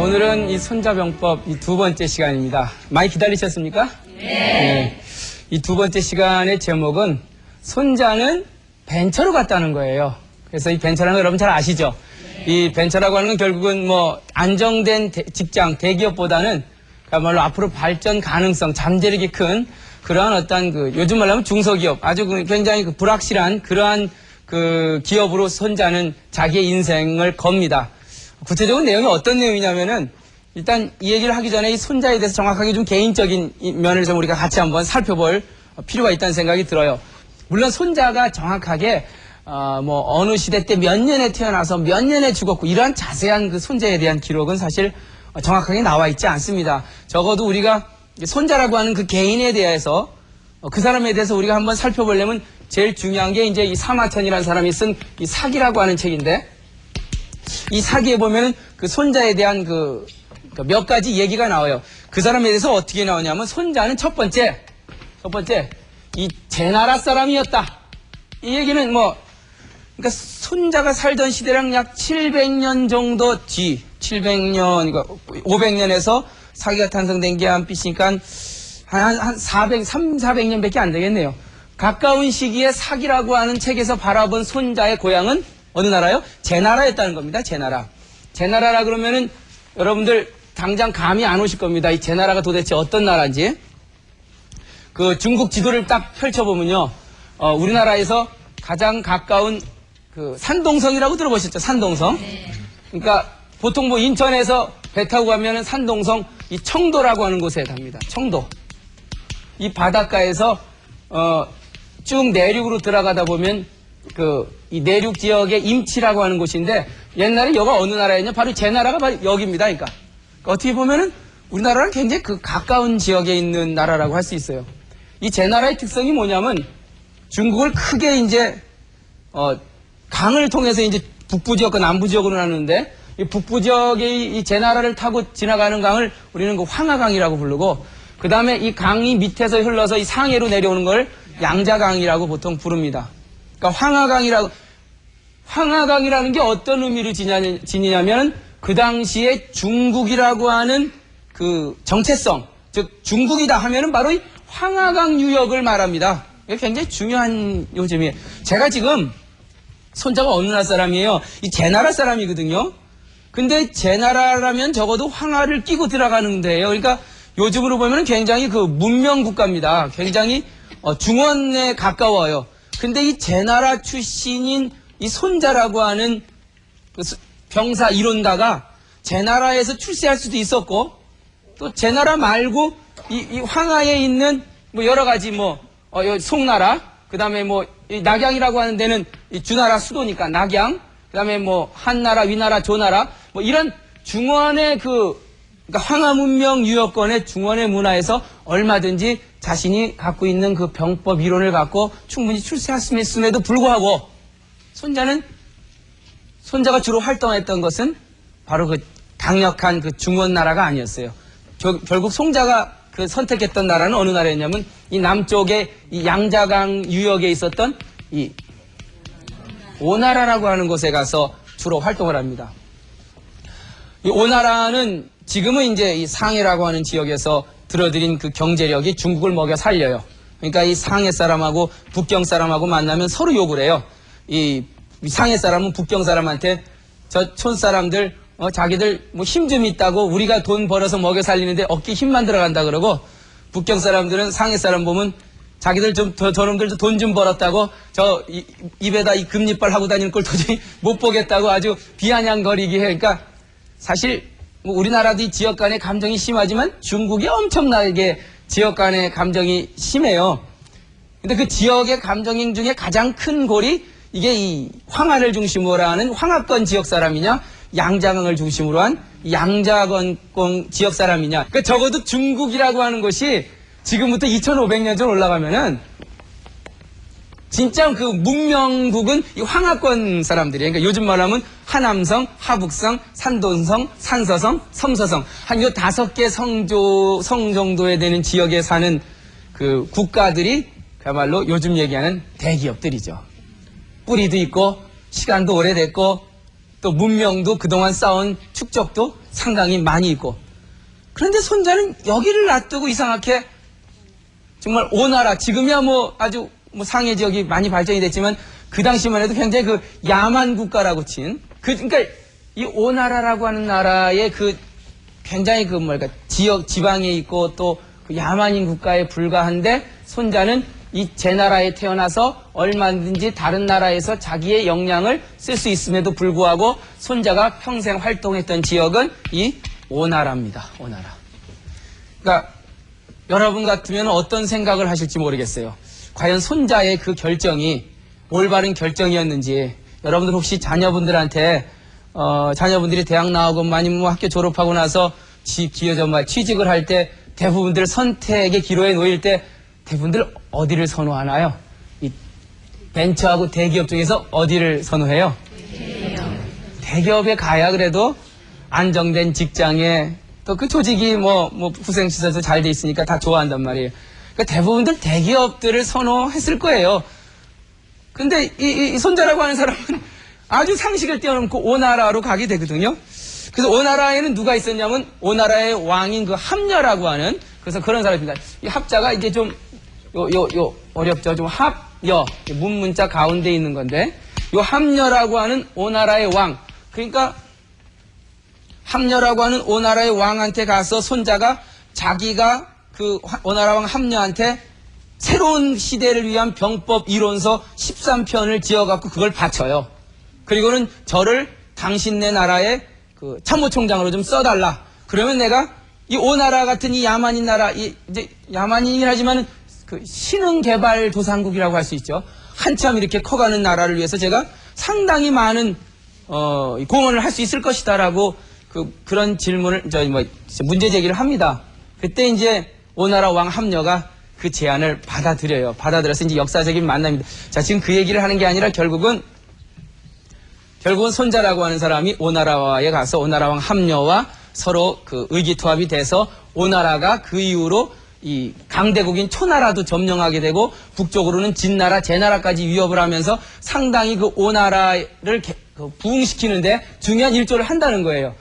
오늘은 이 손자병법 이 두 번째 시간입니다. 많이 기다리셨습니까? 네. 이 두 번째 시간의 제목은 손자는 벤처로 갔다는 거예요. 그래서 이 벤처라는 거 여러분 잘 아시죠? 이 벤처라고 하는 건 결국은 뭐 안정된 직장, 대기업보다는 그야말로 앞으로 발전 가능성, 잠재력이 큰 그러한 어떤 요즘 말로 하면 중소기업, 아주 굉장히 불확실한 그러한 기업으로 손자는 자기의 인생을 겁니다. 구체적인 내용이 어떤 내용이냐면은 일단 이 얘기를 하기 전에 이 손자에 대해서 정확하게 좀 개인적인 면을 좀 우리가 같이 한번 살펴볼 필요가 있다는 생각이 들어요. 물론 손자가 정확하게 어느 시대 때 몇 년에 태어나서 몇 년에 죽었고 이러한 자세한 그 손자에 대한 기록은 사실 정확하게 나와 있지 않습니다. 적어도 우리가 손자라고 하는 그 개인에 대해서 그 사람에 대해서 우리가 한번 살펴보려면 제일 중요한 게 이제 이 사마천이라는 사람이 쓴 이 사기라고 하는 책인데 이 사기에 보면은 그 손자에 대한 몇 가지 얘기가 나와요. 그 사람에 대해서 어떻게 나오냐면 손자는 첫 번째 이 제나라 사람이었다. 이 얘기는 그러니까 손자가 살던 시대랑 약 700년 정도 뒤, 700년, 그러니까 500년에서 사기가 탄생된 게 한 삐시니까 한 400년밖에 안 되겠네요. 가까운 시기에 사기라고 하는 책에서 바라본 손자의 고향은 어느 나라요? 제나라였다는 겁니다. 제나라. 제나라라 그러면은 여러분들 당장 감이 안 오실 겁니다. 이 제나라가 도대체 어떤 나라인지. 그 중국 지도를 딱 펼쳐보면요. 우리나라에서 가장 가까운 산동성이라고 들어보셨죠? 산동성. 그러니까 보통 인천에서 배 타고 가면은 산동성, 이 청도라고 하는 곳에 갑니다. 청도. 이 바닷가에서, 쭉 내륙으로 들어가다 보면 이 내륙 지역의 임치라고 하는 곳인데 옛날에 여기가 어느 나라였냐? 바로 제나라가 바로 여기입니다. 그러니까 어떻게 보면은 우리나라랑 굉장히 가까운 지역에 있는 나라라고 할 수 있어요. 이 제나라의 특성이 뭐냐면 중국을 크게 이제 강을 통해서 이제 북부 지역과 남부 지역으로 나누는데 이 북부 지역의 이 제나라를 타고 지나가는 강을 우리는 황하강이라고 부르고 그 다음에 이 강이 밑에서 흘러서 이 상해로 내려오는 걸 양자강이라고 보통 부릅니다. 그러니까 황하강이라는 게 어떤 의미를 지니냐면 그 당시에 중국이라고 하는 그 정체성, 즉 중국이다 하면은 바로 이 황하강 유역을 말합니다. 이게 굉장히 중요한 요즘이에요. 제가 지금 손자가 어느 나라 사람이에요? 이 제나라 사람이거든요. 근데 제나라라면 적어도 황하를 끼고 들어가는 데예요. 그러니까 요즘으로 보면 굉장히 문명 국가입니다. 굉장히 중원에 가까워요. 근데 이 제나라 출신인 이 손자라고 하는 병사 이론가가 제나라에서 출세할 수도 있었고 또 제나라 말고 이 황하에 있는 여러 가지 송나라 그 다음에 이 낙양이라고 하는 데는 이 주나라 수도니까 낙양 그 다음에 한나라 위나라 조나라 이런 중원의 그러니까 황하 문명 유역권의 중원의 문화에서 얼마든지 자신이 갖고 있는 그 병법 이론을 갖고 충분히 출세할 수 있음에도 불구하고 손자가 주로 활동했던 것은 바로 강력한 중원 나라가 아니었어요. 결국 손자가 선택했던 나라는 어느 나라였냐면 이 남쪽의 이 양자강 유역에 있었던 이 오나라라고 하는 곳에 가서 주로 활동을 합니다. 이 오나라는 지금은 이제 이 상해라고 하는 지역에서 들어들인 그 경제력이 중국을 먹여 살려요. 그러니까 이 상해 사람하고 북경 사람하고 만나면 서로 욕을 해요. 이 상해 사람은 북경 사람한테 저 촌 사람들 자기들 힘 좀 있다고 우리가 돈 벌어서 먹여 살리는데 어깨 힘만 들어간다 그러고 북경 사람들은 상해 사람 보면 자기들 저놈들 돈 좀 벌었다고 입에다 이 금리빨 하고 다니는 걸 도저히 못 보겠다고 아주 비아냥거리게 해. 그러니까 사실 우리나라도 이 지역 간의 감정이 심하지만 중국이 엄청나게 지역 간의 감정이 심해요. 근데 그 지역의 감정 중에 가장 큰 골이 이게 이 황하를 중심으로 하는 황하권 지역 사람이냐 양자강을 중심으로 한 양자권 지역 사람이냐. 그러니까 적어도 중국이라고 하는 것이 지금부터 2500년 전 올라가면은 진짜 문명국은 이 황하권 사람들이에요. 그러니까 요즘 말하면 하남성, 하북성, 산돈성, 산서성, 섬서성 한 요 5개 성 정도에 되는 지역에 사는 국가들이 그야말로 요즘 얘기하는 대기업들이죠. 뿌리도 있고 시간도 오래됐고 또 문명도 그동안 쌓은 축적도 상당히 많이 있고, 그런데 손자는 여기를 놔두고 이상하게 정말 오나라, 지금이야 뭐 아주 뭐 상해 지역이 많이 발전이 됐지만 그 당시만 해도 굉장히 그 야만 국가라고 그러니까 이 오나라라고 하는 나라의 그 굉장히 그 뭐랄까 지방에 있고 또 그 야만인 국가에 불과한데, 손자는 이 제 나라에 태어나서 얼마든지 다른 나라에서 자기의 역량을 쓸 수 있음에도 불구하고 손자가 평생 활동했던 지역은 이 오나라입니다. 오나라. 그러니까 여러분 같으면 어떤 생각을 하실지 모르겠어요. 과연 손자의 그 결정이 올바른 결정이었는지. 여러분들 혹시 자녀분들한테 자녀분들이 대학 나오고 아니면 뭐 학교 졸업하고 나서 취직을 할 때 대부분들 선택의 기로에 놓일 때 대부분들 어디를 선호하나요? 이 벤처하고 대기업 중에서 어디를 선호해요? 대기업에 가야 그래도 안정된 직장에 또 그 조직이 뭐 후생시설도 잘 돼 있으니까 다 좋아한단 말이에요. 그러니까 대부분들 대기업들을 선호했을 거예요. 근데 이 손자라고 하는 사람은 아주 상식을 뛰어넘고 오나라로 가게 되거든요. 그래서 오나라에는 누가 있었냐면 오나라의 왕인 그 합녀라고 하는, 그래서 그런 사람입니다. 이 합자가 이제 좀 어렵죠. 좀 합여 문문자 가운데 있는 건데, 요 합녀라고 하는 오나라의 왕, 그러니까 합녀라고 하는 오나라의 왕한테 가서 손자가 자기가 그 오나라 왕 합녀한테 새로운 시대를 위한 병법 이론서 13편을 지어갖고 그걸 바쳐요. 그리고는 저를 당신네 나라의 그 참모총장으로 좀 써달라. 그러면 내가 이 오나라 같은 이 야만인 나라, 이제 야만인이긴 하지만 그 신흥개발도상국이라고 할 수 있죠. 한참 이렇게 커가는 나라를 위해서 제가 상당히 많은 공헌을 할 수 있을 것이다라고 그런 질문을 문제 제기를 합니다. 그때 이제 오나라 왕 합녀가 그 제안을 받아들여요. 받아들여서 이제 역사적인 만남입니다. 자, 지금 그 얘기를 하는 게 아니라 결국은 손자라고 하는 사람이 오나라에 가서 오나라 왕 합녀와 서로 그 의기투합이 돼서 오나라가 그 이후로 이 강대국인 초나라도 점령하게 되고 북쪽으로는 진나라, 제나라까지 위협을 하면서 상당히 그 오나라를 부흥시키는데 중요한 일조를 한다는 거예요.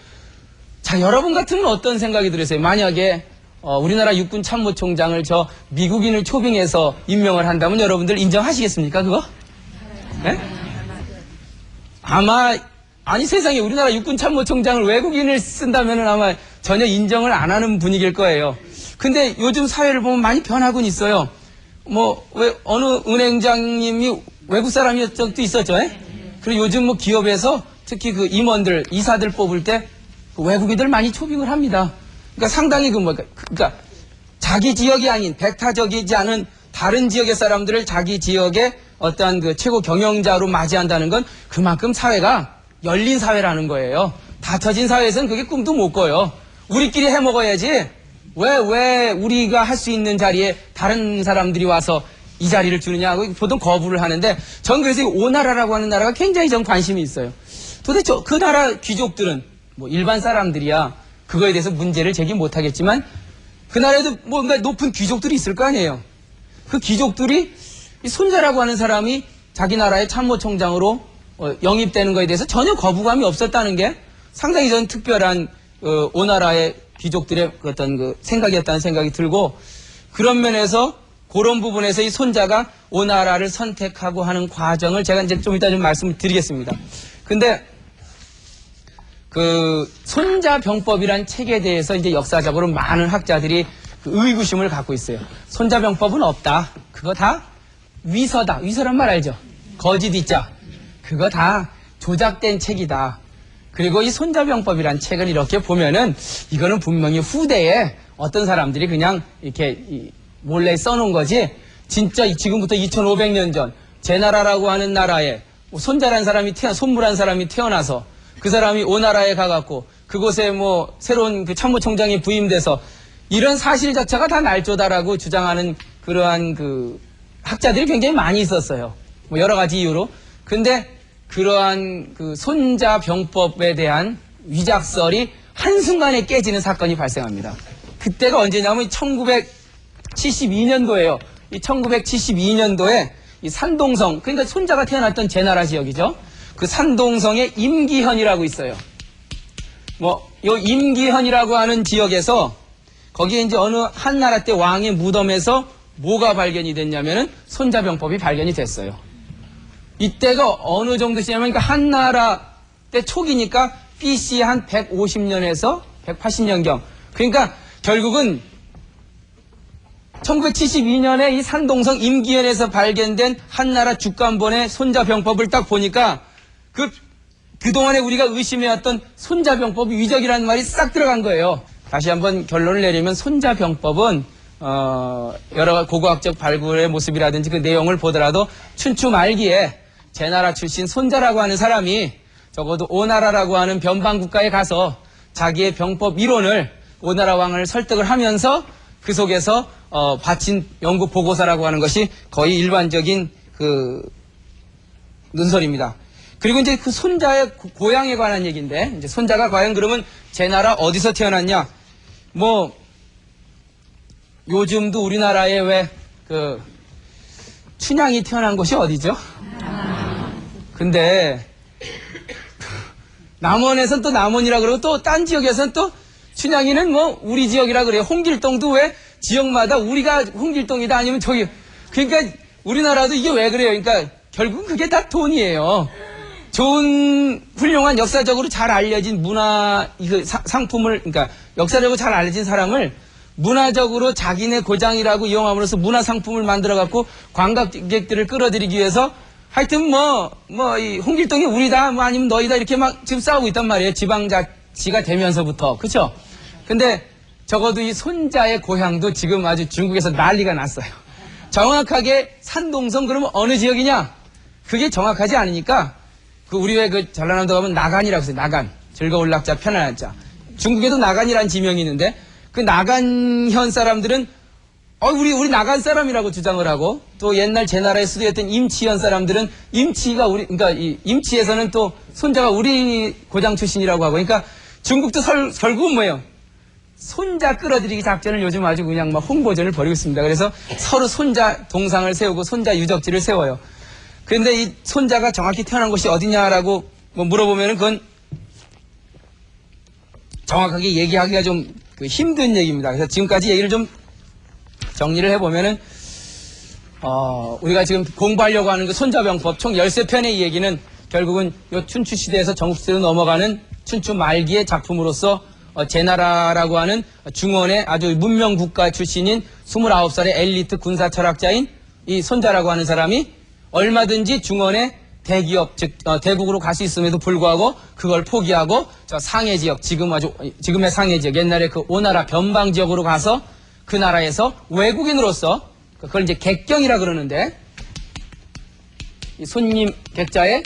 자, 여러분 같으면 어떤 생각이 들으세요? 만약에 우리나라 육군 참모총장을 저 미국인을 초빙해서 임명을 한다면 여러분들 인정하시겠습니까, 그거? 네? 아마, 아니 세상에 우리나라 육군 참모총장을 외국인을 쓴다면 아마 전혀 인정을 안 하는 분위기일 거예요. 근데 요즘 사회를 보면 많이 변하곤 있어요. 왜 어느 은행장님이 외국 사람이었던 적도 있었죠. 그리고 요즘 기업에서 특히 그 임원들, 이사들 뽑을 때 외국인들 많이 초빙을 합니다. 그러니까 상당히 그러니까 자기 지역이 아닌 배타적이지 않은 다른 지역의 사람들을 자기 지역의 어떠한 그 최고 경영자로 맞이한다는 건 그만큼 사회가 열린 사회라는 거예요. 닫혀진 사회에서는 그게 꿈도 못 꿔요. 우리끼리 해 먹어야지. 왜 우리가 할 수 있는 자리에 다른 사람들이 와서 이 자리를 주느냐 하고 보통 거부를 하는데, 전 그래서 이 오나라라고 하는 나라가 굉장히 전 관심이 있어요. 도대체 그 나라 귀족들은 일반 사람들이야 그거에 대해서 문제를 제기 못하겠지만 그 나라에도 뭔가 높은 귀족들이 있을 거 아니에요. 그 귀족들이 이 손자라고 하는 사람이 자기 나라의 참모총장으로 영입되는 거에 대해서 전혀 거부감이 없었다는 게 상당히 저는 특별한 오나라의 귀족들의 어떤 생각이었다는 생각이 들고, 그런 면에서 그런 부분에서 이 손자가 오나라를 선택하고 하는 과정을 제가 이제 좀 이따 좀 말씀을 드리겠습니다. 근데 그 손자병법이란 책에 대해서 이제 역사적으로 많은 학자들이 의구심을 갖고 있어요. 손자병법은 없다. 그거 다 위서다. 위서란 말 알죠? 거짓 있자. 그거 다 조작된 책이다. 그리고 이 손자병법이란 책을 이렇게 보면은 이거는 분명히 후대에 어떤 사람들이 그냥 이렇게 몰래 써놓은 거지, 진짜 지금부터 2500년 전 제나라라고 하는 나라에 손자란 사람이 손무란 사람이 태어나서 그 사람이 오나라에 가갖고 그곳에 새로운 그 참모총장이 부임돼서 이런 사실 자체가 다 날조다라고 주장하는 그러한 그 학자들이 굉장히 많이 있었어요. 여러 가지 이유로. 근데 그러한 그 손자병법에 대한 위작설이 한순간에 깨지는 사건이 발생합니다. 그때가 언제냐면 1972년도예요. 이 1972년도에 이 산동성, 그러니까 손자가 태어났던 제나라 지역이죠. 그 산동성에 임기현이라고 있어요. 요 임기현이라고 하는 지역에서 거기에 이제 어느 한나라 때 왕의 무덤에서 뭐가 발견이 됐냐면은 손자병법이 발견이 됐어요. 이때가 어느 정도 시냐면 그러니까 한나라 때 초기니까 BC 한 150년에서 180년경. 그러니까 결국은 1972년에 이 산동성 임기현에서 발견된 한나라 죽간본의 손자병법을 딱 보니까 그동안에 우리가 의심해왔던 손자병법 위적이라는 말이 싹 들어간 거예요. 다시 한번 결론을 내리면 손자병법은 여러 고고학적 발굴의 모습이라든지 그 내용을 보더라도 춘추 말기에 제나라 출신 손자라고 하는 사람이 적어도 오나라라고 하는 변방국가에 가서 자기의 병법 이론을 오나라 왕을 설득을 하면서 그 속에서 바친 연구 보고서라고 하는 것이 거의 일반적인 그 논설입니다. 그리고 이제 그 손자의 고향에 관한 얘기인데, 이제 손자가 과연 그러면 제나라 어디서 태어났냐? 요즘도 우리나라에 왜 춘향이 태어난 곳이 어디죠? 근데 남원에선 또 남원이라 그러고 또 딴 지역에선 또 춘향이는 우리 지역이라 그래요. 홍길동도 왜 지역마다 우리가 홍길동이다 아니면 저기, 그러니까 우리나라도 이게 왜 그래요? 그러니까 결국은 그게 다 돈이에요. 좋은 훌륭한 역사적으로 잘 알려진 문화 상품을, 그러니까 역사적으로 잘 알려진 사람을 문화적으로 자기네 고장이라고 이용함으로써 문화 상품을 만들어 갖고 관광객들을 끌어들이기 위해서 하여튼 이 홍길동이 우리다 아니면 너희다 이렇게 막 지금 싸우고 있단 말이에요. 지방자치가 되면서부터. 그렇죠? 근데 적어도 이 손자의 고향도 지금 아주 중국에서 난리가 났어요. 정확하게 산동성 그러면 어느 지역이냐? 그게 정확하지 않으니까 우리 왜 전라남도 가면 나간이라고 써요. 나간. 즐거울 낙자 편안한 자. 중국에도 나간이라는 지명이 있는데 그 나간현 사람들은 우리 나간 사람이라고 주장을 하고 또 옛날 제나라의 수도였던 임치현 사람들은 임치가 그러니까 이 임치에서는 또 손자가 우리 고장 출신이라고 하고 그러니까 중국도 결국은 뭐예요? 손자 끌어들이기 작전을 요즘 아주 그냥 막 홍보전을 벌이고 있습니다. 그래서 서로 손자 동상을 세우고 손자 유적지를 세워요. 그런데 이 손자가 정확히 태어난 곳이 어디냐라고 물어보면은 그건 정확하게 얘기하기가 좀 힘든 얘기입니다. 그래서 지금까지 얘기를 좀 정리를 해보면은, 우리가 지금 공부하려고 하는 그 손자병법 총 13편의 이 얘기는 결국은 요 춘추시대에서 전국시대로 넘어가는 춘추 말기의 작품으로서 제나라라고 하는 중원의 아주 문명국가 출신인 29살의 엘리트 군사철학자인 이 손자라고 하는 사람이 얼마든지 중원의 대기업, 즉 대국으로 갈 수 있음에도 불구하고 그걸 포기하고 저 상해 지역, 지금의 상해 지역, 옛날에 그 오나라 변방 지역으로 가서 그 나라에서 외국인으로서 그걸 이제 객경이라 그러는데 이 손님 객자에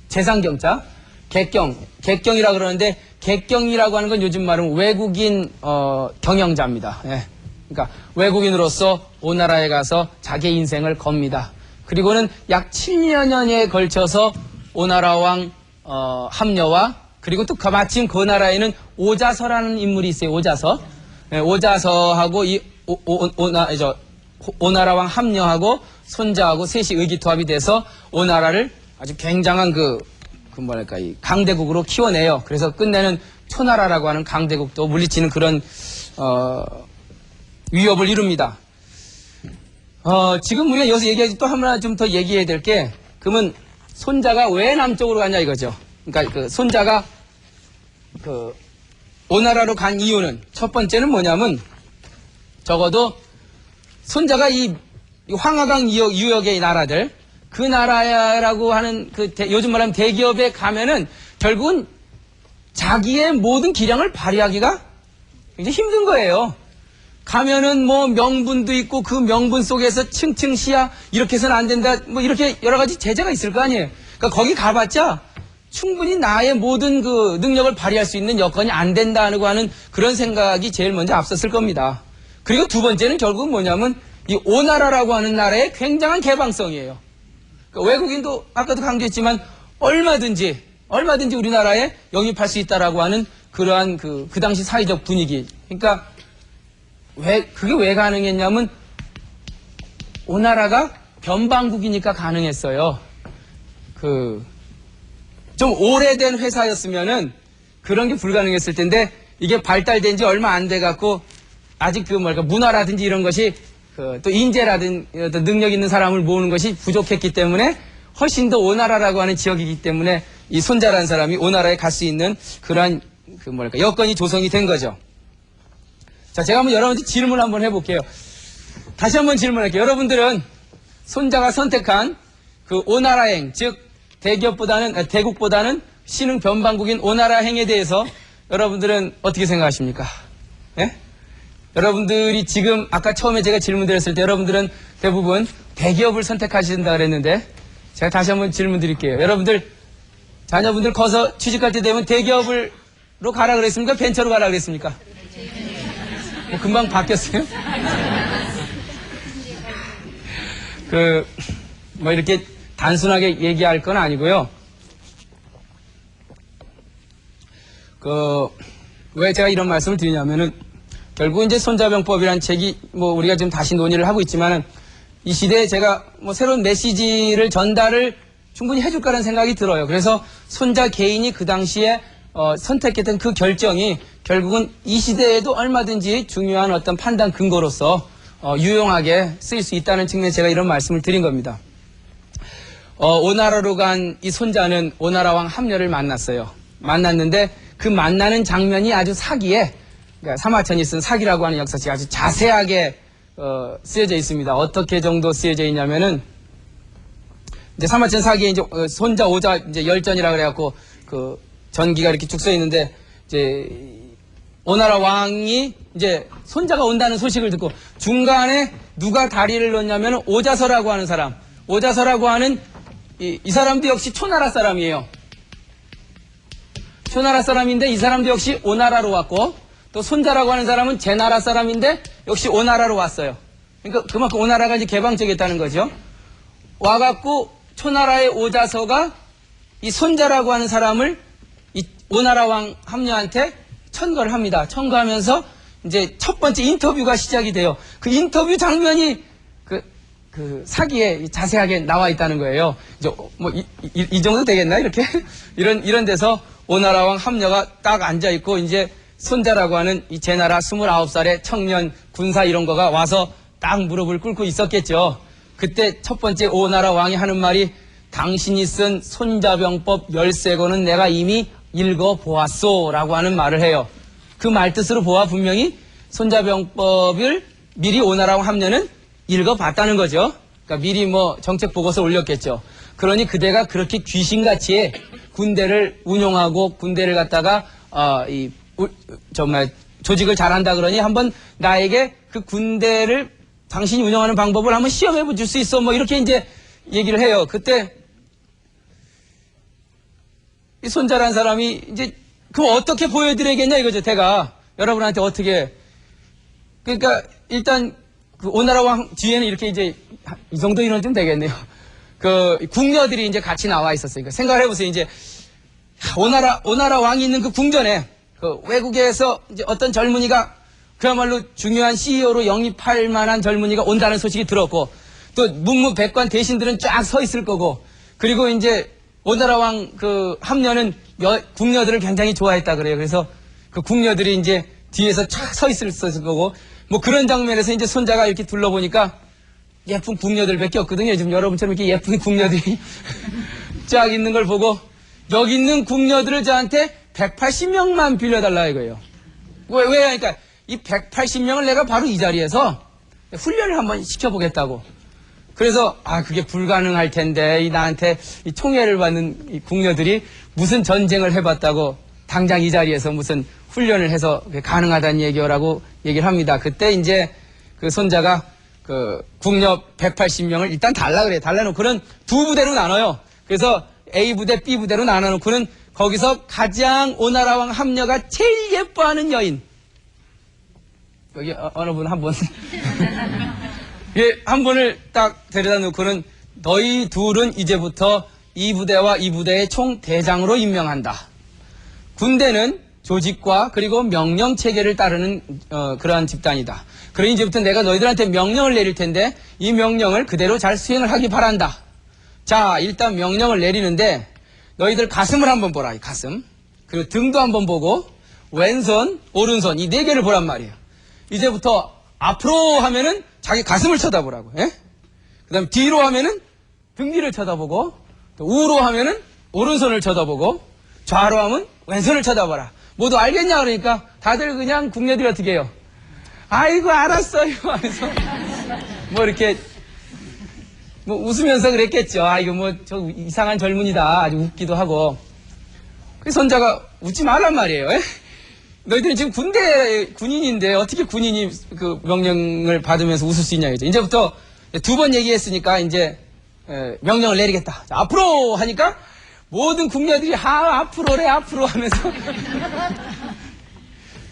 재상경자 객경이라 그러는데 객경이라고 하는 건 요즘 말은 외국인 경영자입니다. 예. 그러니까 외국인으로서 오나라에 가서 자기 인생을 겁니다. 그리고는 약 7년여에 걸쳐서 오나라 왕 합녀와 그리고 또 마침 그 나라에는 오자서라는 인물이 있어요. 오자서. 네, 오자서하고 오나라 왕 합녀하고 손자하고 셋이 의기투합이 돼서 오나라를 아주 굉장한 이 강대국으로 키워내요. 그래서 끝내는 초나라라고 하는 강대국도 물리치는 그런 위협을 이룹니다. 지금 우리가 여기서 얘기하지 또 하나 좀 더 얘기해야 될 게, 그러면 손자가 왜 남쪽으로 가냐 이거죠. 그러니까 손자가 오나라로 간 이유는 첫 번째는 뭐냐면 적어도 손자가 이 황하강 유역의 나라들, 그 나라라고 하는 요즘 말하면 대기업에 가면은 결국은 자기의 모든 기량을 발휘하기가 굉장히 힘든 거예요. 가면은 명분도 있고 그 명분 속에서 층층시야 이렇게 해서는 안 된다 이렇게 여러 가지 제재가 있을 거 아니에요. 그러니까 거기 가봤자 충분히 나의 모든 능력을 발휘할 수 있는 여건이 안 된다고 하는 그런 생각이 제일 먼저 앞섰을 겁니다. 그리고 두 번째는 결국은 뭐냐면 이 오나라라고 하는 나라의 굉장한 개방성이에요. 그러니까 외국인도 아까도 강조했지만 얼마든지 우리나라에 영입할 수 있다라고 하는 그러한 그 당시 사회적 분위기. 그러니까 그게 왜 가능했냐면 오나라가 변방국이니까 가능했어요. 좀 오래된 회사였으면은 그런 게 불가능했을 텐데 이게 발달된 지 얼마 안 돼 갖고 아직 문화라든지 이런 것이 또 인재라든지 어떤 능력 있는 사람을 모으는 것이 부족했기 때문에 훨씬 더 오나라라고 하는 지역이기 때문에 이 손자라는 사람이 오나라에 갈 수 있는 그러한 여건이 조성이 된 거죠. 자, 제가 한번 여러분들 질문 한번 해볼게요. 다시 한번 질문할게요. 여러분들은 손자가 선택한 그 오나라행, 즉 대국보다는 신흥 변방국인 오나라행에 대해서 여러분들은 어떻게 생각하십니까? 예? 여러분들이 지금 아까 처음에 제가 질문 드렸을 때 여러분들은 대부분 대기업을 선택하신다 그랬는데 제가 다시 한번 질문 드릴게요. 여러분들 자녀분들 커서 취직할 때 되면 대기업으로 가라 그랬습니까? 벤처로 가라 그랬습니까? 뭐 금방 바뀌었어요? 이렇게 단순하게 얘기할 건 아니고요. 왜 제가 이런 말씀을 드리냐면은, 결국 이제 손자병법이라는 책이, 우리가 지금 다시 논의를 하고 있지만은, 이 시대에 제가 새로운 메시지를 전달을 충분히 해줄 거라는 생각이 들어요. 그래서 손자 개인이 그 당시에, 선택했던 그 결정이 결국은 이 시대에도 얼마든지 중요한 어떤 판단 근거로서, 유용하게 쓰일 수 있다는 측면에서 제가 이런 말씀을 드린 겁니다. 오나라로 간 이 손자는 오나라 왕 함녀를 만났어요. 만났는데 그 만나는 장면이 아주 사기에, 그러니까 사마천이 쓴 사기라고 하는 역사책이 아주 자세하게 쓰여져 있습니다. 어떻게 정도 쓰여져 있냐면은, 이제 사마천 사기에 이제 손자 오자 이제 열전이라 그래갖고 그 전기가 이렇게 쭉 써 있는데, 이제 오나라 왕이 이제 손자가 온다는 소식을 듣고 중간에 누가 다리를 놓냐면 오자서라고 하는 사람, 오자서라고 하는 이 사람도 역시 초나라 사람이에요. 초나라 사람인데 이 사람도 역시 오나라로 왔고, 또 손자라고 하는 사람은 제나라 사람인데 역시 오나라로 왔어요. 그러니까 그만큼 오나라가 이제 개방적이었다는 거죠. 와갖고 초나라의 오자서가 이 손자라고 하는 사람을 이 오나라 왕 함녀한테 천거를 합니다. 천거하면서 이제 첫 번째 인터뷰가 시작이 돼요. 그 인터뷰 장면이 그 사기에 자세하게 나와 있다는 거예요. 이제 이 정도 되겠나? 이렇게? 이런 데서 오나라 왕 함녀가 딱 앉아있고, 이제 손자라고 하는 이 제나라 29살의 청년 군사 이런 거가 와서 딱 무릎을 꿇고 있었겠죠. 그때 첫 번째 오나라 왕이 하는 말이, 당신이 쓴 손자병법 13권은 내가 이미 읽어보았소 라고 하는 말을 해요. 그 말 뜻으로 보아 분명히 손자병법을 미리 오나라 왕 함녀는 읽어봤다는 거죠. 그러니까 미리 정책 보고서 올렸겠죠. 그러니 그대가 그렇게 귀신같이 군대를 운용하고 군대를 갖다가 정말 조직을 잘한다 그러니 한번 나에게 그 군대를 당신이 운영하는 방법을 한번 시험해 줄 수 있어, 이렇게 이제 얘기를 해요. 그때 이 손자란 사람이 이제 그럼 어떻게 보여드려야겠냐 이거죠. 제가 여러분한테 어떻게, 그러니까 일단 그 오나라 왕 뒤에는 이렇게 이제 이 정도 인원 좀 되겠네요. 그 궁녀들이 이제 같이 나와 있었어요. 그러니까 생각을 해보세요. 이제 오나라 왕이 있는 그 궁전에 그 외국에서 이제 어떤 젊은이가 그야말로 중요한 CEO로 영입할 만한 젊은이가 온다는 소식이 들었고, 또 문무백관 대신들은 쫙 서 있을 거고, 그리고 이제 오나라 왕 그 함녀는 궁녀들을 굉장히 좋아했다 그래요. 그래서 그 궁녀들이 이제 뒤에서 쫙 서 있을 거고, 그런 장면에서 이제 손자가 이렇게 둘러보니까 예쁜 궁녀들밖에 없거든요. 지금 여러분처럼 이렇게 예쁜 궁녀들이 쫙 있는 걸 보고, 여기 있는 궁녀들을 저한테 180명만 빌려달라 이거예요. 왜 하니까 이 180명을 내가 바로 이 자리에서 훈련을 한번 시켜보겠다고. 그래서 그게 불가능할 텐데 나한테 이 총애를 받는 이 궁녀들이 무슨 전쟁을 해봤다고 당장 이 자리에서 무슨 훈련을 해서 가능하다는 얘기라고 얘기를 합니다. 그때 이제 그 손자가 그 궁녀 180명을 일단 달라 그래요. 달라놓고는 두 부대로 나눠요. 그래서 A 부대, B 부대로 나눠놓고는 거기서 가장 오나라 왕 함녀가 제일 예뻐하는 여인, 여기 어느 분 한 분 예, 한 분을 딱 데려다 놓고는 너희 둘은 이제부터 이 부대와 이 부대의 총 대장으로 임명한다. 군대는 조직과 그리고 명령 체계를 따르는 그러한 집단이다. 그러니 이제부터 내가 너희들한테 명령을 내릴 텐데 이 명령을 그대로 잘 수행을 하기 바란다. 자, 일단 명령을 내리는데 너희들 가슴을 한번 보라, 이 가슴. 그리고 등도 한번 보고 왼손, 오른손 이 네 개를 보란 말이에요. 이제부터 앞으로 하면은 자기 가슴을 쳐다보라고. 예? 그다음 뒤로 하면은 등 뒤를 쳐다보고 또 우로 하면은 오른손을 쳐다보고 좌로 하면 왼손을 쳐다봐라. 모두 알겠냐 그러니까 다들 그냥 궁녀들이 어떻게 해요? 아이고 알았어요 하면서 뭐 이렇게 뭐 웃으면서 그랬겠죠. 아 이거 뭐 저 이상한 젊은이다. 아주 웃기도 하고. 그 손자가 웃지 말란 말이에요. 에? 너희들은 지금 군인인데 어떻게 군인이 그 명령을 받으면서 웃을 수 있냐, 이제. 이제부터 두 번 얘기했으니까 이제 명령을 내리겠다. 자, 앞으로 하니까 모든 궁녀들이 앞으로래 앞으로 하면서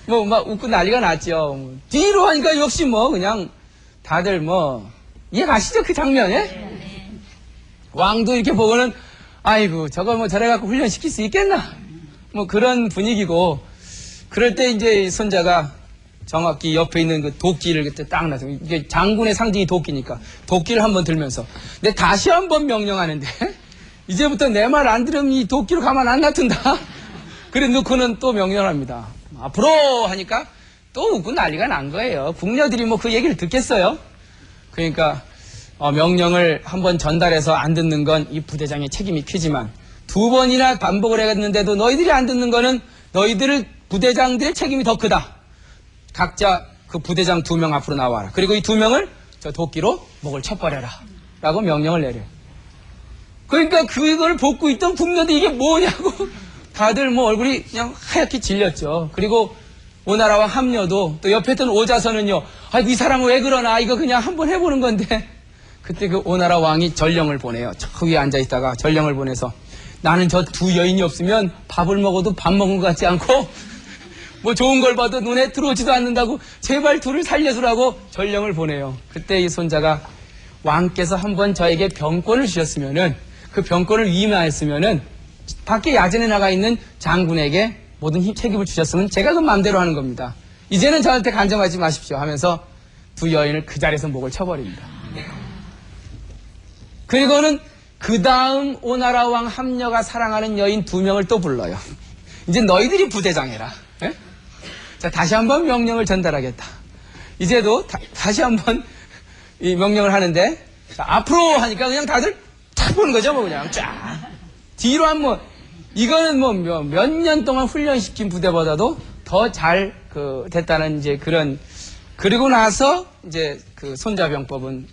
뭐 막 웃고 난리가 났죠. 뒤로 하니까 역시 뭐 그냥 다들 뭐 이해 가시죠 그 장면에? 왕도 이렇게 보고는 아이고 저걸 뭐 저래 갖고 훈련시킬 수 있겠나? 뭐 그런 분위기고. 그럴 때 이제 손자가 정확히 옆에 있는 그 도끼를 그때 딱 놔서 이게 장군의 상징이 도끼니까 도끼를 한번 들면서 근데 다시 한번 명령하는데 이제부터 내 말 안 들으면 이 도끼로 가만 안 놔둔다. 그래 놓고는 또 명령합니다. 앞으로 하니까 또 웃고 난리가 난 거예요. 궁녀들이 뭐 그 얘기를 듣겠어요? 그러니까 명령을 한번 전달해서 안 듣는 건 이 부대장의 책임이 크지만 두 번이나 반복을 했는데도 너희들이 안 듣는 거는 너희들 부대장들의 책임이 더 크다. 각자 그 부대장 2명 앞으로 나와라. 그리고 이 2명을 저 도끼로 목을 쳐버려라. 라고 명령을 내려요. 그러니까 그걸 벗고 있던 궁녀들이 이게 뭐냐고 다들 뭐 얼굴이 그냥 하얗게 질렸죠. 그리고 오나라와 함녀도 또 옆에 있던 오자서는요. 아이고 이 사람은 왜 그러나 이거 그냥 한번 해보는 건데 그때 그 오나라 왕이 전령을 보내요. 저 위에 앉아있다가 전령을 보내서 나는 저 두 여인이 없으면 밥을 먹어도 밥 먹은 것 같지 않고 뭐 좋은 걸 봐도 눈에 들어오지도 않는다고 제발 둘을 살려주라고 전령을 보내요. 그때 이 손자가 왕께서 한번 저에게 병권을 주셨으면은 그 병권을 위임하였으면은 밖에 야전에 나가 있는 장군에게 모든 책임을 주셨으면 제가 그 마음대로 하는 겁니다. 이제는 저한테 간정하지 마십시오 하면서 두 여인을 그 자리에서 목을 쳐버립니다. 그리고는 그 다음 오나라 왕 함녀가 사랑하는 여인 2명을 또 불러요. 이제 너희들이 부대장 해라. 에? 자, 다시 한번 명령을 전달하겠다. 이제도 다시 한번 이 명령을 하는데 자, 앞으로 하니까 그냥 다들 탁 보는 거죠. 뭐 그냥 쫙. 뒤로 한번 이거는 뭐 몇 년 동안 훈련시킨 부대보다도 더 잘 됐다는 이제 그런. 그리고 나서 이제 그 손자병법은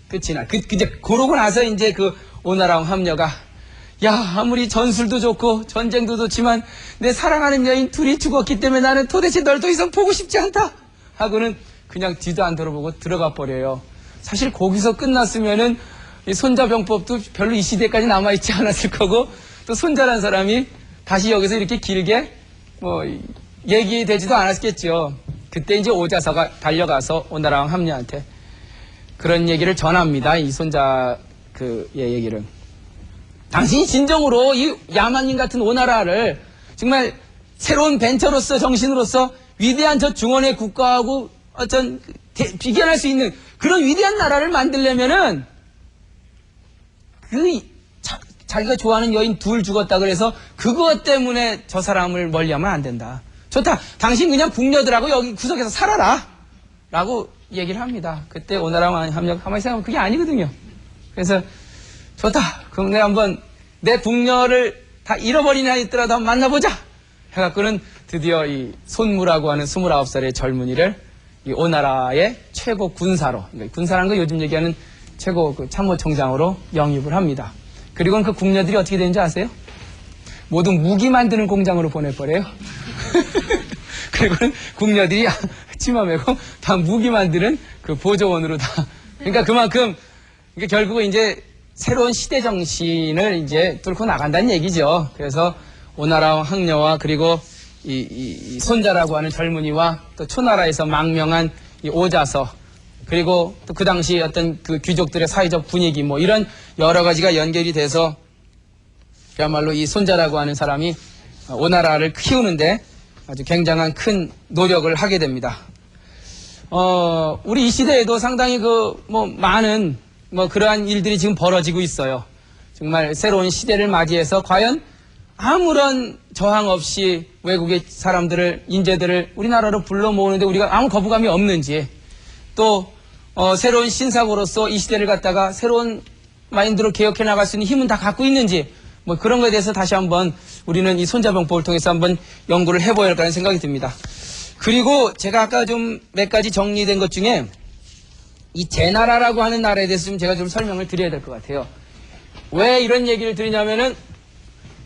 끝이 나. 이제 그러고 나서 이제 그 오나라 왕 함녀가 야 아무리 전술도 좋고 전쟁도 좋지만 내 사랑하는 여인 둘이 죽었기 때문에 나는 도대체 널 더 이상 보고 싶지 않다 하고는 그냥 뒤도 안 돌아보고 들어가 버려요. 사실 거기서 끝났으면은 이 손자병법도 별로 이 시대까지 남아있지 않았을 거고 또 손자란 사람이 다시 여기서 이렇게 길게 뭐 얘기되지도 않았겠죠. 그때 이제 오자서가 달려가서 오나라 왕 함녀한테 그런 얘기를 전합니다. 이 손자 얘기를. 당신이 진정으로 이 야만인 같은 오나라를 정말 새로운 벤처로서 정신으로서 위대한 저 중원의 국가하고 어떤 비견할 수 있는 그런 위대한 나라를 만들려면은 자기가 좋아하는 여인 둘 죽었다 그래서 그것 때문에 저 사람을 멀리하면 안 된다. 좋다. 당신 그냥 궁녀들하고 여기 구석에서 살아라. 라고 얘기를 합니다. 그때 오나라 왕 함녀가 가만히 생각하면 그게 아니거든요. 그래서 좋다. 그럼 내가 한번 내 궁녀를 다 잃어버리나 있더라도 한번 만나보자. 해갖고는 드디어 이 손무라고 하는 29살의 젊은이를 이 오나라의 최고 군사로, 그러니까 군사라는 거 요즘 얘기하는 최고 그 참모총장으로 영입을 합니다. 그리고는 그 궁녀들이 어떻게 되는지 아세요? 모두 무기 만드는 공장으로 보내버려요. 그리고는 궁녀들이 치마 메고 다 무기 만드는 그 보조원으로 다. 그러니까 그만큼 그러니까 결국은 이제 새로운 시대 정신을 이제 뚫고 나간다는 얘기죠. 그래서 오나라 황녀와 그리고 이 손자라고 하는 젊은이와 또 초나라에서 망명한 이 오자서 그리고 또 그 당시 어떤 그 귀족들의 사회적 분위기 뭐 이런 여러 가지가 연결이 돼서 그야말로 이 손자라고 하는 사람이 오나라를 키우는데 아주 굉장한 큰 노력을 하게 됩니다. 우리 이 시대에도 상당히 많은 그러한 일들이 지금 벌어지고 있어요. 정말 새로운 시대를 맞이해서 과연 아무런 저항 없이 외국의 사람들을, 인재들을 우리나라로 불러 모으는데 우리가 아무 거부감이 없는지, 또 새로운 신사고로서 이 시대를 갖다가 새로운 마인드로 개혁해 나갈 수 있는 힘은 다 갖고 있는지, 뭐 그런 것에 대해서 다시 한번 우리는 이 손자병법을 통해서 한번 연구를 해봐야 할까라는 생각이 듭니다. 그리고 제가 아까 좀 몇 가지 정리된 것 중에 이 제나라라고 하는 나라에 대해서 좀 제가 좀 설명을 드려야 될 것 같아요. 왜 이런 얘기를 드리냐면은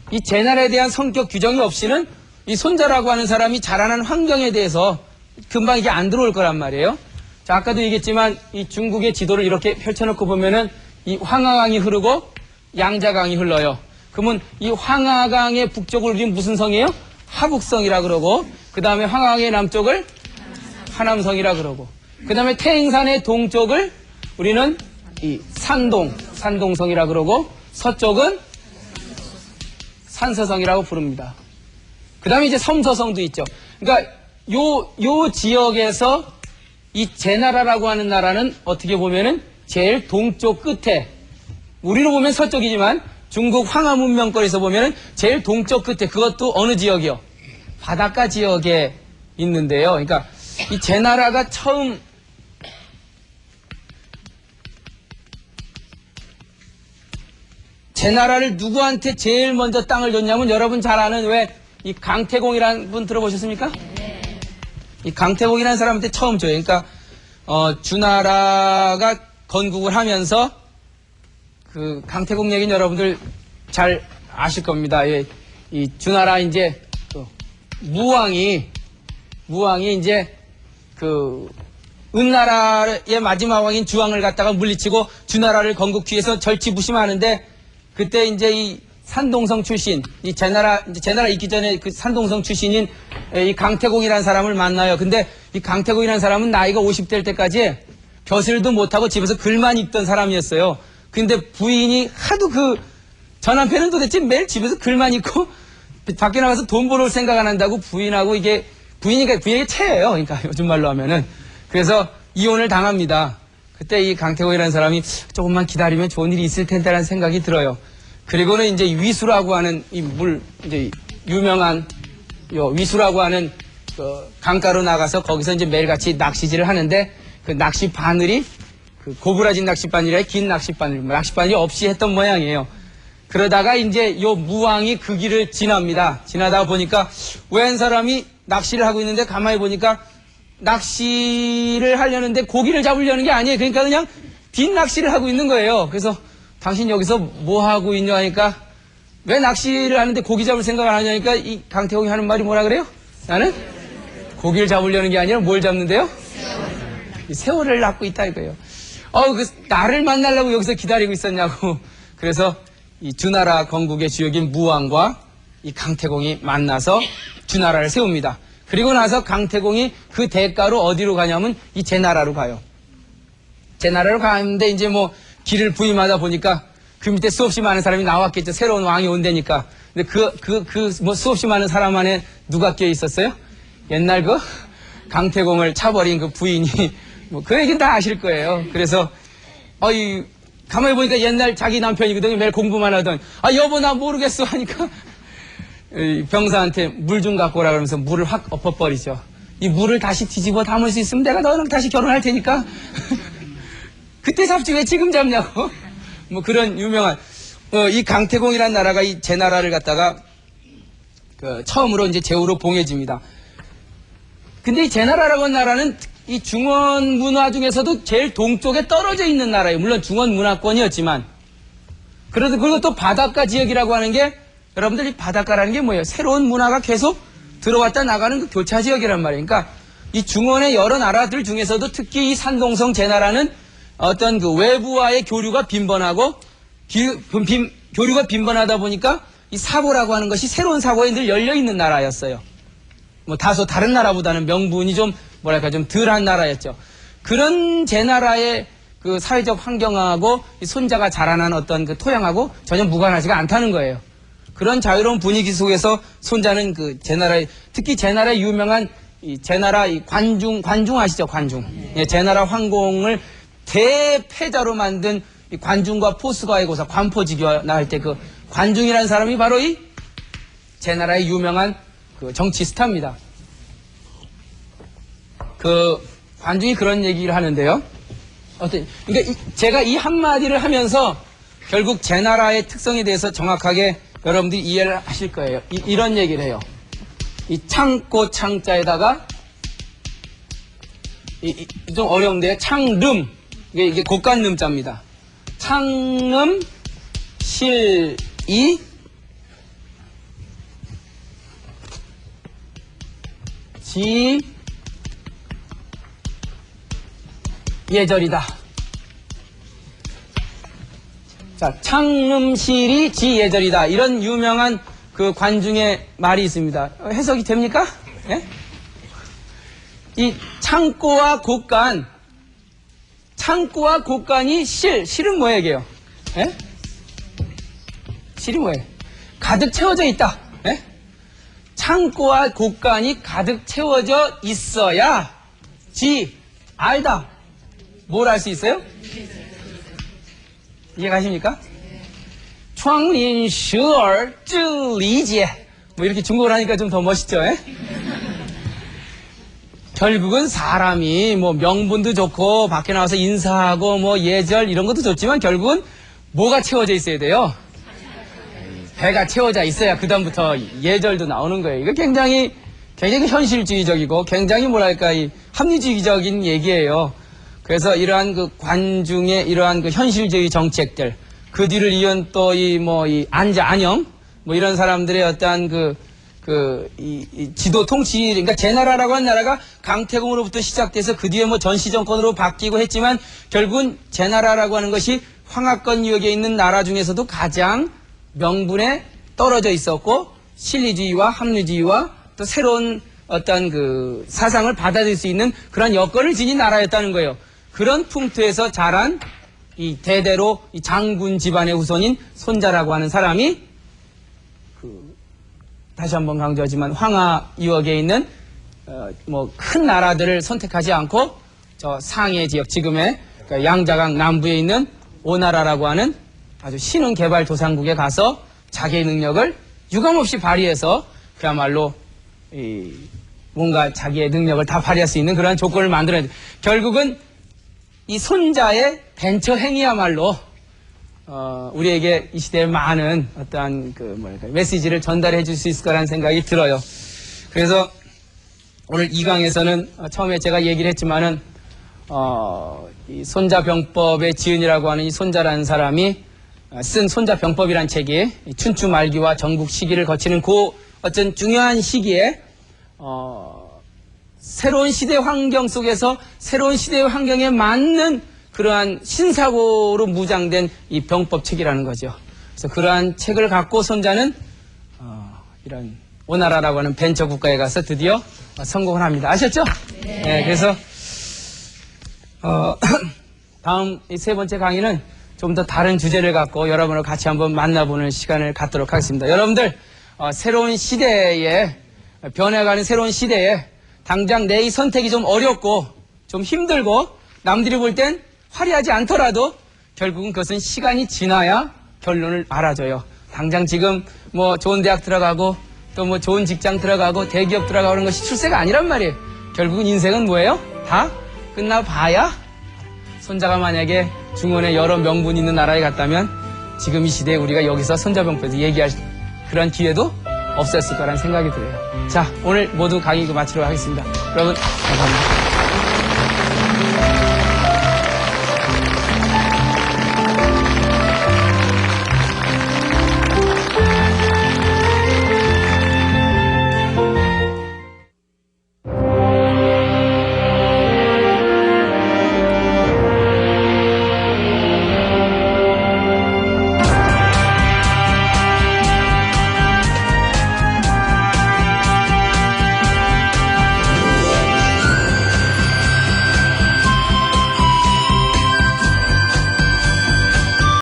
이 제나라에 대한 성격 규정이 없이는 이 손자라고 하는 사람이 자라는 환경에 대해서 금방 이게 안 들어올 거란 말이에요. 자, 아까도 얘기했지만 이 중국의 지도를 이렇게 펼쳐놓고 보면은 이 황하강이 흐르고 양자강이 흘러요. 그러면 이 황하강의 북쪽을 우리는 무슨 성이에요? 하북성이라 그러고, 그 다음에 황하강의 남쪽을 하남성이라 그러고, 그 다음에 태행산의 동쪽을 우리는 이 산동성이라 그러고, 서쪽은 산서성이라고 부릅니다. 그 다음에 이제 섬서성도 있죠. 그러니까 요 지역에서 이 제나라라고 하는 나라는 어떻게 보면은 제일 동쪽 끝에, 우리로 보면 서쪽이지만 중국 황하 문명권에서 보면은 제일 동쪽 끝에, 그것도 어느 지역이요? 바닷가 지역에 있는데요. 그러니까 이 제나라가 처음 제나라를 누구한테 제일 먼저 땅을 줬냐면, 여러분 잘 아는 왜 이 강태공이라는 분 들어보셨습니까? 이 강태공이라는 사람한테 처음 줘요. 그러니까 주나라가 건국을 하면서 그 강태공 얘기는 여러분들 잘 아실 겁니다. 이 주나라 이제 무왕이 이제 그 은나라의 마지막 왕인 주왕을 갖다가 물리치고 주나라를 건국하기 위해서 절치부심하는데, 그때 이제 이 산동성 출신, 이 제나라 있기 전에 그 산동성 출신인 이 강태공이라는 사람을 만나요. 근데 이 강태공이라는 사람은 나이가 50될 때까지 벼슬도 못하고 집에서 글만 읽던 사람이었어요. 근데 부인이 하도 저 남편은 도대체 매일 집에서 글만 읽고 밖에 나가서 돈 벌어올 생각 안 한다고 부인하고 부인에게 채예요. 그러니까 요즘 말로 하면은. 그래서 이혼을 당합니다. 그때 이 강태공이라는 사람이 조금만 기다리면 좋은 일이 있을 텐데라는 생각이 들어요. 그리고는 이제 위수라고 하는 이제 유명한 위수라고 하는 강가로 나가서 거기서 이제 매일같이 낚시질을 하는데, 그 낚시 바늘이 고부라진 낚시 바늘이 긴 낚시 바늘이 없이 했던 모양이에요. 그러다가 이제 요 무왕이 그 길을 지납니다. 지나다 보니까 웬 사람이 낚시를 하고 있는데 가만히 보니까 낚시를 하려는데 고기를 잡으려는 게 아니에요. 그러니까 그냥 뒷낚시를 하고 있는 거예요. 그래서 당신 여기서 뭐 하고 있냐 하니까, 왜 낚시를 하는데 고기 잡을 생각 안 하냐니까 이 강태공이 하는 말이 뭐라 그래요? 나는 고기를 잡으려는 게 아니라 뭘 잡는데요? 새우를 낳고 있다 이거예요. 나를 만나려고 여기서 기다리고 있었냐고. 그래서 이 주나라 건국의 주역인 무왕과 이 강태공이 만나서 주나라를 세웁니다. 그리고 나서 강태공이 그 대가로 어디로 가냐면 이 제나라로 가요. 제나라로 가는데 이제 뭐 길을 부임하다 보니까 그 밑에 수없이 많은 사람이 나왔겠죠. 새로운 왕이 온다니까. 근데 뭐 수없이 많은 사람 안에 누가 껴 있었어요? 옛날 강태공을 차버린 그 부인이, 뭐 그 얘기는 다 아실 거예요. 그래서, 가만히 보니까 옛날 자기 남편이거든요. 매일 공부만 하던. 여보, 나 모르겠어. 하니까, 병사한테 물 좀 갖고 오라 그러면서 물을 확 엎어버리죠. 이 물을 다시 뒤집어 담을 수 있으면 내가 너랑 다시 결혼할 테니까. 그때 잡지 왜 지금 잡냐고. 뭐 그런 유명한, 이 강태공이라는 나라가 이 제나라를 갖다가, 처음으로 이제 제후로 봉해집니다. 근데 이 제나라라고 하는 나라는 이 중원 문화 중에서도 제일 동쪽에 떨어져 있는 나라예요. 물론 중원 문화권이었지만. 그리고 또 바닷가 지역이라고 하는 게, 여러분들 이 바닷가라는 게 뭐예요? 새로운 문화가 계속 들어왔다 나가는 그 교차 지역이란 말이에요. 그러니까 이 중원의 여러 나라들 중에서도 특히 이 산동성 제나라는 어떤 그 외부와의 교류가 빈번하고, 교류가 빈번하다 보니까 이 사고라고 하는 것이 새로운 사고에 늘 열려있는 나라였어요. 뭐 다소 다른 나라보다는 명분이 좀 좀 덜한 나라였죠. 그런 제나라의 그 사회적 환경하고 이 손자가 자라난 어떤 그 토양하고 전혀 무관하지가 않다는 거예요. 그런 자유로운 분위기 속에서 손자는 그 제나라의, 특히 제나라의 유명한 이 제나라 이 관중 아시죠? 관중. 예, 제나라 황공을 대패자로 만든 이 관중과 포스가의 고사, 관포지교 나갈 때 그 관중이라는 사람이 바로 이 제 나라의 유명한 그 정치 스타입니다. 그 관중이 그런 얘기를 하는데요. 그러니까 제가 이 한마디를 하면서 결국 제 나라의 특성에 대해서 정확하게 여러분들이 이해를 하실 거예요. 이런 얘기를 해요. 이 창고 창자에다가 좀 어려운데요. 창름, 이게 곡간름자입니다. 창름 실이 지 예절이다. 자, 창름실이 지 예절이다. 이런 유명한 그 관중의 말이 있습니다. 해석이 됩니까? 예? 이 창고와 곡간, 창고와 곡간이 실은 뭐예요, 이게요? 예? 실이 뭐예요? 가득 채워져 있다. 예? 창고와 곡간이 가득 채워져 있어야 알다. 뭘 알 수 있어요? 이해가십니까? 窗临十耳知理解 뭐 이렇게 중국어를 하니까 좀 더 멋있죠? 예? 결국은 사람이 뭐 명분도 좋고 밖에 나와서 인사하고 뭐 예절 이런 것도 좋지만 결국은 뭐가 채워져 있어야 돼요? 배가 채워져 있어야 그 다음부터 예절도 나오는 거예요. 이거 굉장히 현실주의적이고 굉장히 뭐랄까 이 합리주의적인 얘기예요. 그래서 이러한 그 관중의 이러한 그 현실주의 정책들, 그 뒤를 이은 또 이 안영 뭐 이런 사람들의 어떠한 이 지도 통치, 그러니까 제 나라라고 한 나라가 강태공으로부터 시작돼서 그 뒤에 뭐 전시정권으로 바뀌고 했지만 결국은 제 나라라고 하는 것이 황하권 유역에 있는 나라 중에서도 가장 명분에 떨어져 있었고 실리주의와 합리주의와 또 새로운 어떤 그 사상을 받아들일 수 있는 그런 여건을 지닌 나라였다는 거예요. 그런 풍토에서 자란 이 대대로 이 장군 집안의 후손인 손자라고 하는 사람이 다시 한번 강조하지만 황하 유역에 있는 뭐 큰 나라들을 선택하지 않고 저 상해 지역 지금의 그러니까 양자강 남부에 있는 오나라라고 하는 아주 신흥개발도상국에 가서 자기의 능력을 유감없이 발휘해서 그야말로 뭔가 자기의 능력을 다 발휘할 수 있는 그런 조건을 만들어야 돼. 결국은 이 손자의 벤처 행위야말로 우리에게 이 시대에 많은 어떠한 메시지를 전달해 줄 수 있을 거라는 생각이 들어요. 그래서 오늘 이 강에서는 처음에 제가 얘기를 했지만은 이 손자병법의 지은이라고 하는 이 손자라는 사람이 쓴 손자병법이란 책이 춘추 말기와 전국 시기를 거치는 그 어떤 중요한 시기에 새로운 시대 환경 속에서 새로운 시대의 환경에 맞는 그러한 신사고로 무장된 이 병법책이라는 거죠. 그래서 그러한 책을 갖고 손자는 이런 오나라라고 하는 벤처 국가에 가서 드디어 성공을 합니다. 아셨죠? 네. 네, 그래서 다음 이 세 번째 강의는 좀 더 다른 주제를 갖고 여러분을 같이 한번 만나보는 시간을 갖도록 하겠습니다. 여러분들 새로운 시대에 변해가는 새로운 시대에 당장 내 이 선택이 좀 어렵고 좀 힘들고 남들이 볼 땐 화려하지 않더라도 결국은 그것은 시간이 지나야 결론을 알아줘요. 당장 지금 뭐 좋은 대학 들어가고 또 뭐 좋은 직장 들어가고 대기업 들어가는 것이 출세가 아니란 말이에요. 결국은 인생은 뭐예요? 다 끝나봐야 손자가 만약에 중원에 여러 명분 있는 나라에 갔다면 지금 이 시대에 우리가 여기서 손자병법에서 얘기할 그런 기회도 없었을 거라는 생각이 들어요. 자, 오늘 모두 강의 마치도록 하겠습니다. 여러분 감사합니다.